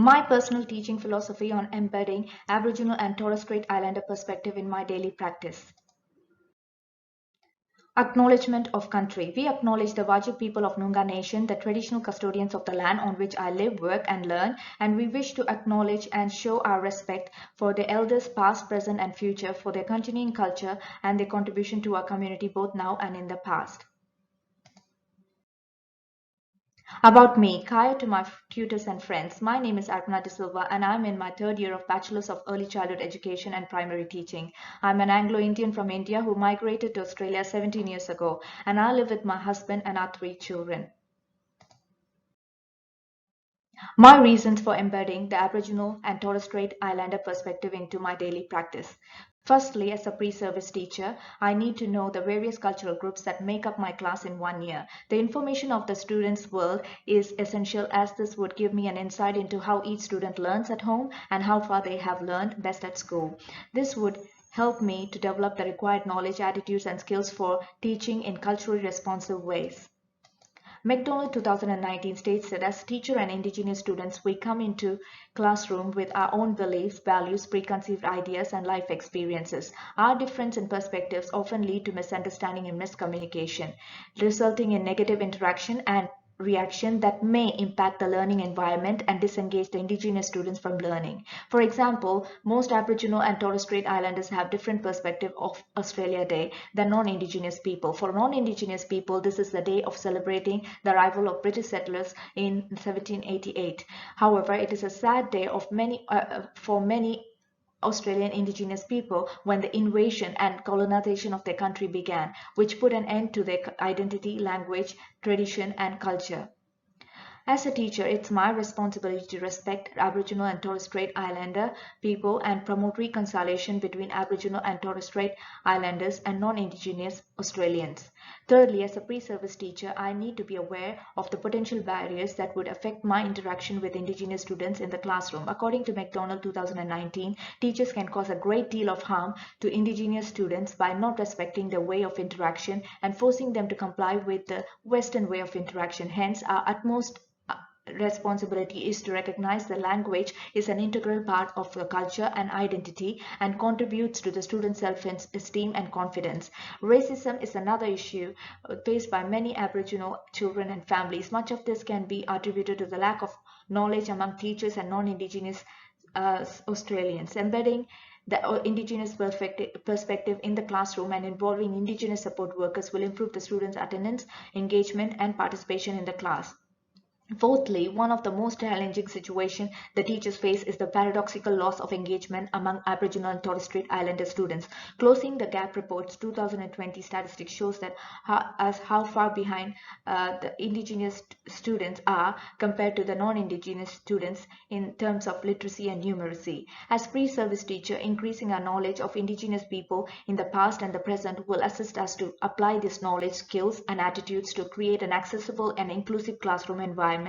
My personal teaching philosophy on embedding Aboriginal and Torres Strait Islander perspective in my daily practice. Acknowledgement of country. We acknowledge the Wajik people of Noongar Nation, the traditional custodians of the land on which I live, work and learn, and we wish to acknowledge and show our respect for the elders past, present and future for their continuing culture and their contribution to our community both now and in the past. About me, Kaya to my tutors and friends, my name is Arpana De Silva and I'm in my third year of Bachelor's of Early Childhood Education and Primary Teaching. I'm an Anglo-Indian from India who migrated to Australia 17 years ago and I live with my husband and our 3 children. My reasons for embedding the Aboriginal and Torres Strait Islander perspective into my daily practice. Firstly, as a pre-service teacher, I need to know the various cultural groups that make up my class in 1 year. The information of the student's world is essential as this would give me an insight into how each student learns at home and how far they have learned best at school. This would help me to develop the required knowledge, attitudes and skills for teaching in culturally responsive ways. McDonald 2019 states that as teacher and indigenous students, we come into classroom with our own beliefs, values, preconceived ideas, and life experiences. Our difference in perspectives often lead to misunderstanding and miscommunication, resulting in negative interaction and reaction that may impact the learning environment and disengage the indigenous students from learning. For example, most Aboriginal and Torres Strait Islanders have different perspective of Australia Day than non-Indigenous people. For non-Indigenous people, this is the day of celebrating the arrival of British settlers in 1788. However, it is a sad day for many Australian Indigenous people when the invasion and colonization of their country began, which put an end to their identity, language, tradition, and culture. As a teacher, it's my responsibility to respect Aboriginal and Torres Strait Islander people and promote reconciliation between Aboriginal and Torres Strait Islanders and non-Indigenous Australians. Thirdly, as a pre-service teacher, I need to be aware of the potential barriers that would affect my interaction with Indigenous students in the classroom. According to McDonald 2019, teachers can cause a great deal of harm to Indigenous students by not respecting their way of interaction and forcing them to comply with the Western way of interaction. Hence, our utmost responsibility is to recognize the language is an integral part of the culture and identity and contributes to the student's self-esteem and confidence. Racism is another issue faced by many Aboriginal children and families. Much of this can be attributed to the lack of knowledge among teachers and non-Indigenous Australians. Embedding the Indigenous perspective in the classroom and involving Indigenous support workers will improve the students' attendance, engagement, and participation in the class. Fourthly, one of the most challenging situations the teachers face is the paradoxical loss of engagement among Aboriginal and Torres Strait Islander students. Closing the Gap Report's 2020 statistics shows that how far behind the Indigenous students are compared to the non-Indigenous students in terms of literacy and numeracy. As pre-service teacher, increasing our knowledge of Indigenous people in the past and the present will assist us to apply this knowledge, skills, and attitudes to create an accessible and inclusive classroom environment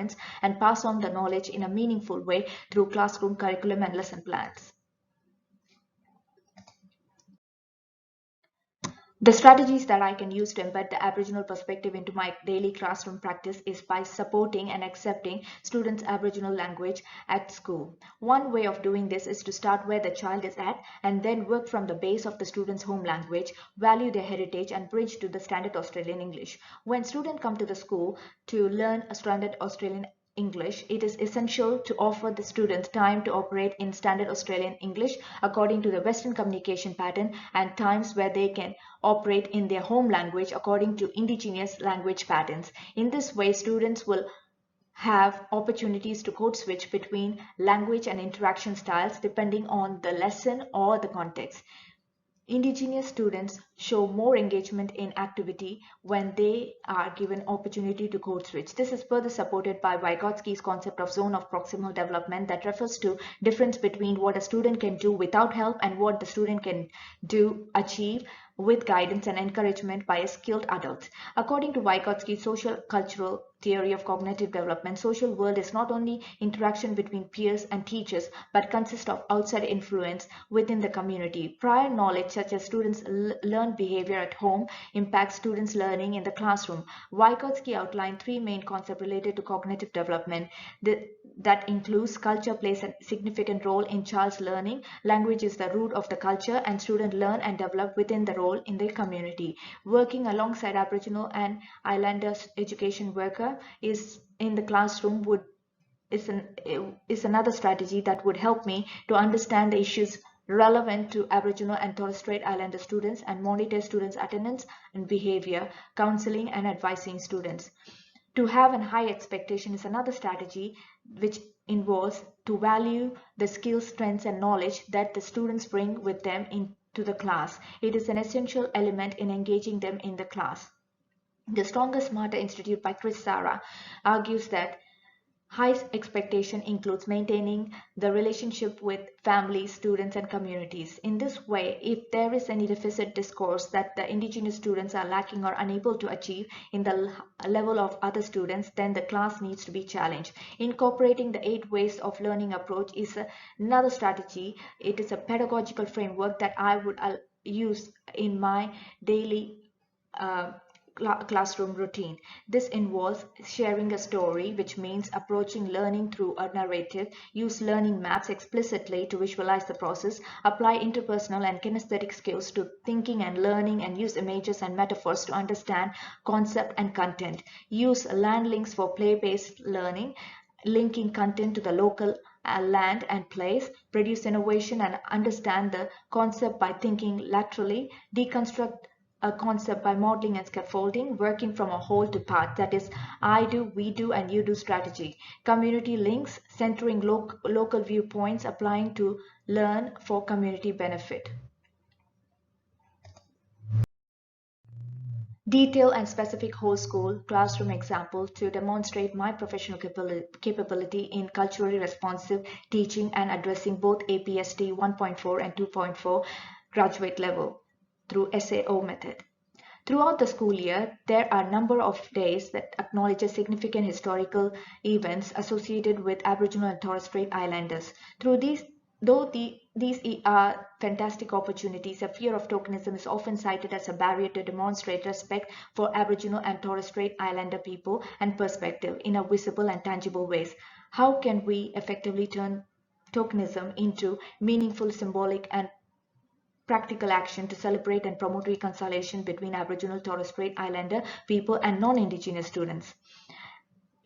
and pass on the knowledge in a meaningful way through classroom curriculum and lesson plans. The strategies that I can use to embed the Aboriginal perspective into my daily classroom practice is by supporting and accepting students' Aboriginal language at school. One way of doing this is to start where the child is at and then work from the base of the student's home language, value their heritage and bridge to the standard Australian English. When students come to the school to learn a standard Australian English, it is essential to offer the students time to operate in standard Australian English according to the Western communication pattern and times where they can operate in their home language according to indigenous language patterns. In this way, students will have opportunities to code switch between language and interaction styles depending on the lesson or the context. Indigenous students show more engagement in activity when they are given opportunity to code switch. This is further supported by Vygotsky's concept of zone of proximal development that refers to difference between what a student can do without help and what the student can achieve with guidance and encouragement by a skilled adult. According to Vygotsky's social cultural theory of cognitive development, social world is not only interaction between peers and teachers, but consists of outside influence within the community. Prior knowledge, such as students' learned behavior at home, impacts students' learning in the classroom. Vygotsky outlined 3 main concepts related to cognitive development. that includes culture plays a significant role in child's learning. Language is the root of the culture, and students learn and develop within the role in their community. Working alongside Aboriginal and Islander education worker is in the classroom would is, an, is another strategy that would help me to understand the issues relevant to Aboriginal and Torres Strait Islander students and monitor students' attendance and behavior, counseling and advising students. To have a high expectation is another strategy which involves to value the skills, strengths and knowledge that the students bring with them into the class. It is an essential element in engaging them in the class. The Stronger Smarter Institute by Chris Sara argues that high expectation includes maintaining the relationship with families, students, and communities. In this way, if there is any deficit discourse that the Indigenous students are lacking or unable to achieve in the level of other students, then the class needs to be challenged. Incorporating the 8 ways of learning approach is another strategy. It is a pedagogical framework that I would use in my daily classroom routine. This involves sharing a story, which means approaching learning through a narrative, use learning maps explicitly to visualize the process, apply interpersonal and kinesthetic skills to thinking and learning, and use images and metaphors to understand concept and content. Use land links for play-based learning, linking content to the local land and place, produce innovation and understand the concept by thinking laterally, deconstruct a concept by modeling and scaffolding, working from a whole to part, that is I do, we do and you do strategy. Community links, centering local viewpoints, applying to learn for community benefit. Detailed and specific whole school classroom example to demonstrate my professional capability in culturally responsive teaching and addressing both APST 1.4 and 2.4 graduate level through SAO method. Throughout the school year, there are a number of days that acknowledge significant historical events associated with Aboriginal and Torres Strait Islanders. These are fantastic opportunities, a fear of tokenism is often cited as a barrier to demonstrate respect for Aboriginal and Torres Strait Islander people and perspective in a visible and tangible ways. How can we effectively turn tokenism into meaningful, symbolic, and practical action to celebrate and promote reconciliation between Aboriginal Torres Strait Islander people and non-Indigenous students?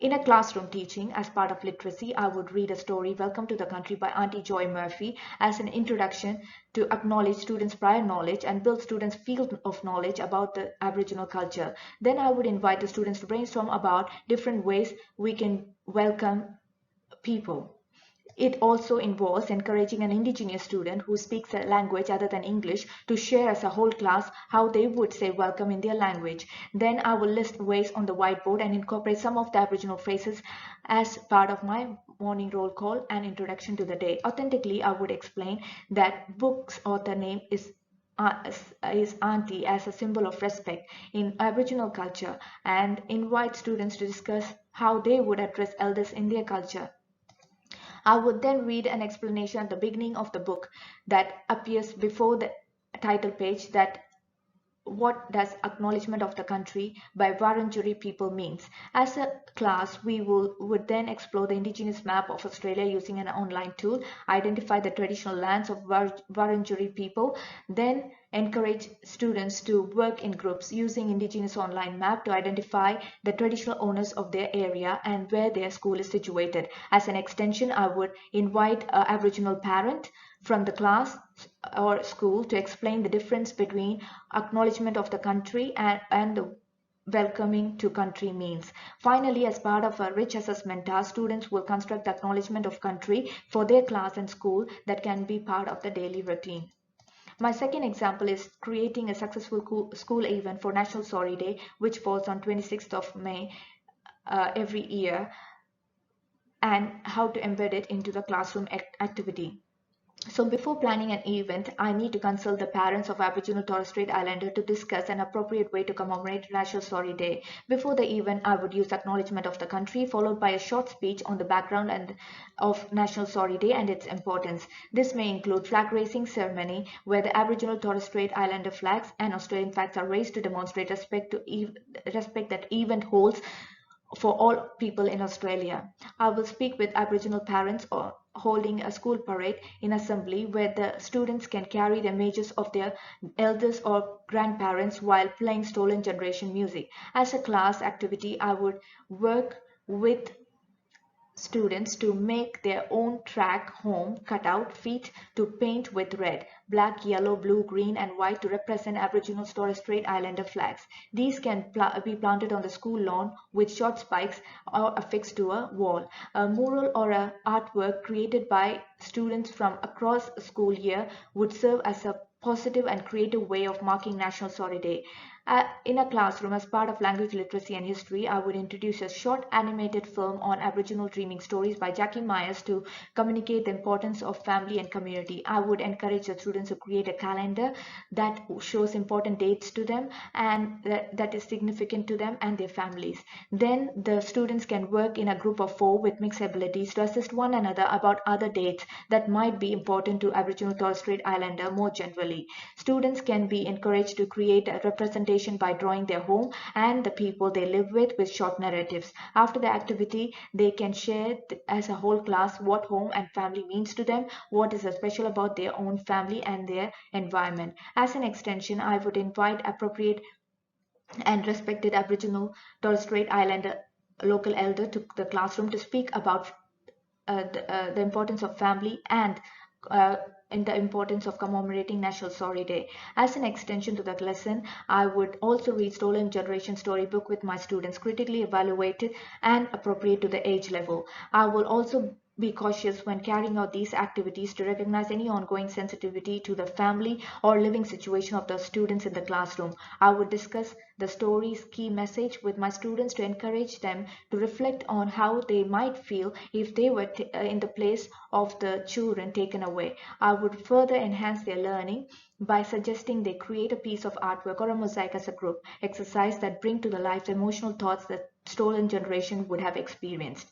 In a classroom teaching, as part of literacy, I would read a story, Welcome to the Country by Auntie Joy Murphy, as an introduction to acknowledge students' prior knowledge and build students' field of knowledge about the Aboriginal culture. Then I would invite the students to brainstorm about different ways we can welcome people. It also involves encouraging an Indigenous student who speaks a language other than English to share as a whole class how they would say welcome in their language. Then I will list ways on the whiteboard and incorporate some of the Aboriginal phrases as part of my morning roll call and introduction to the day. Authentically, I would explain that book's author name is Auntie as a symbol of respect in Aboriginal culture, and invite students to discuss how they would address elders in their culture. I would then read an explanation at the beginning of the book that appears before the title page, that what does acknowledgement of the country by Wurundjeri people means. As a class, we would then explore the indigenous map of Australia using an online tool, identify the traditional lands of Wurundjeri people, then encourage students to work in groups using indigenous online map to identify the traditional owners of their area and where their school is situated. As an extension, I would invite an Aboriginal parent from the class or school to explain the difference between acknowledgement of the country and the welcoming to country means. Finally, as part of a rich assessment task, students will construct the acknowledgement of country for their class and school that can be part of the daily routine. My second example is creating a successful school event for National Sorry Day, which falls on 26th of May every year, and how to embed it into the classroom activity. So before planning an event, I need to consult the parents of Aboriginal Torres Strait Islander to discuss an appropriate way to commemorate National Sorry Day. Before the event, I would use acknowledgement of the country, followed by a short speech on the background of National Sorry Day and its importance. This may include flag raising ceremony, where the Aboriginal Torres Strait Islander flags and Australian flags are raised to demonstrate respect that event holds for all people in Australia. I will speak with Aboriginal parents or holding a school parade in assembly where the students can carry the images of their elders or grandparents while playing stolen generation music. As a class activity, I would work with students to make their own track home cutout feet to paint with red, black, yellow, blue, green and white to represent Aboriginal Torres Strait Islander flags. These can be planted on the school lawn with short spikes or affixed to a wall. A mural or a artwork created by students from across a school year would serve as a positive and creative way of marking National Sorry Day. In a classroom, as part of language literacy and history, I would introduce a short animated film on Aboriginal dreaming stories by Jackie Myers to communicate the importance of family and community. I would encourage the students to create a calendar that shows important dates to them and that is significant to them and their families. Then the students can work in a group of 4 with mixed abilities to assist one another about other dates that might be important to Aboriginal Torres Strait Islander more generally. Students can be encouraged to create a representation by drawing their home and the people they live with short narratives. After the activity, they can share as a whole class what home and family means to them, what is special about their own family and their environment. As an extension, I would invite appropriate and respected Aboriginal Torres Strait Islander local elder to the classroom to speak about the importance of family and uh, in the importance of commemorating National Sorry Day. As an extension to that lesson, I would also read Stolen Generation storybook with my students, critically evaluated and appropriate to the age level. I will also be cautious when carrying out these activities to recognize any ongoing sensitivity to the family or living situation of the students in the classroom. I would discuss the story's key message with my students to encourage them to reflect on how they might feel if they were in the place of the children taken away. I would further enhance their learning by suggesting they create a piece of artwork or a mosaic as a group exercise that bring to the life the emotional thoughts that stolen generation would have experienced.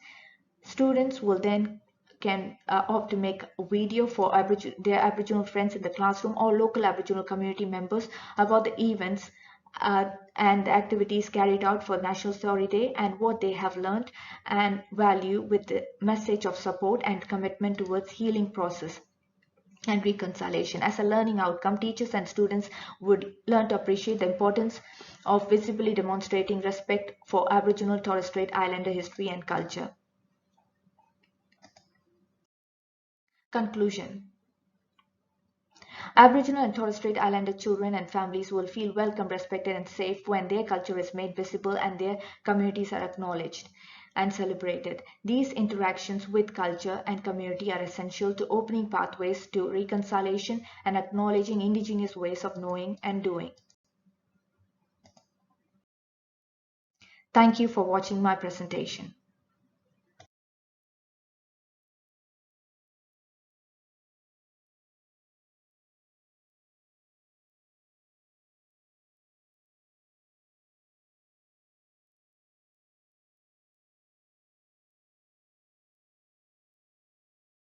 Students will then can opt to make a video for their Aboriginal friends in the classroom or local Aboriginal community members about the events and the activities carried out for National Sorry Day and what they have learned and value with the message of support and commitment towards healing process and reconciliation. As a learning outcome, teachers and students would learn to appreciate the importance of visibly demonstrating respect for Aboriginal Torres Strait Islander history and culture. Conclusion. Aboriginal and Torres Strait Islander children and families will feel welcome, respected and safe when their culture is made visible and their communities are acknowledged and celebrated. These interactions with culture and community are essential to opening pathways to reconciliation and acknowledging indigenous ways of knowing and doing. Thank you for watching my presentation.